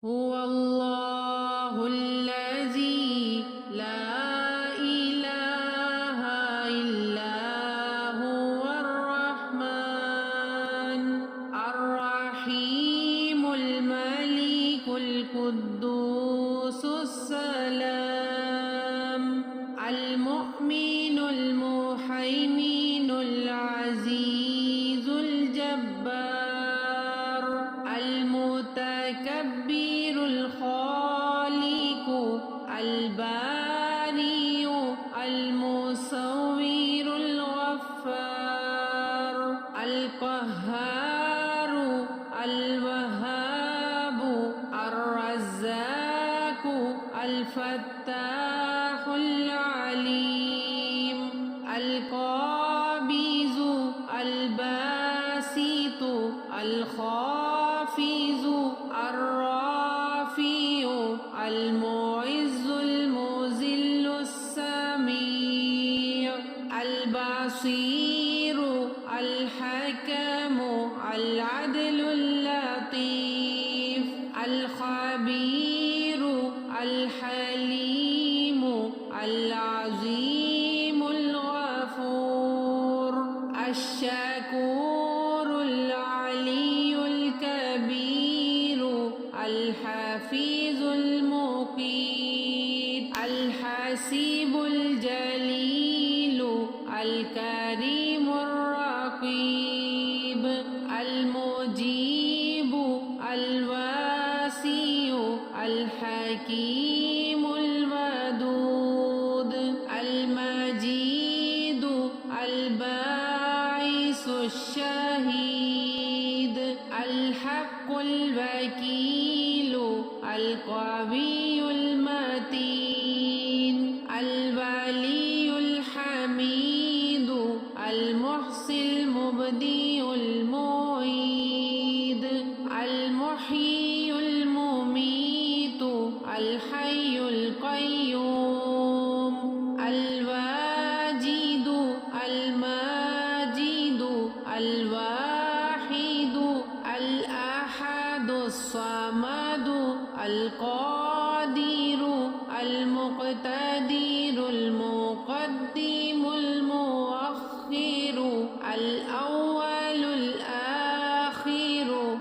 هو الله الذي لا إله إلا هو الرحمن الرحيم الملك القدوس السلام المؤمن المهيمن العزيز الجبار المتكبر الخالق البارئ المصور الغفار القهار الوهاب الرزاق الفتاح العليم القابض الباسط الخافض الرافع المعز المذل السميع البصير الحكم العدل اللطيف الخبير الحليم العظيم الغفور الشكور العلي الكبير الحفيظ المقيت الحسيب الجليل الكريم الرقيب المجيب الواسع الحكيم الودود المجيد الباعث الشهيد الحق الوكيل القوي المتين الولي الحميد المحصي المبدئ المعيد المحيي المميت الحي القيوم الواجد الماجد الواحد الأحد الصمد القادر المقتدر المقدم المؤخر الأول الآخر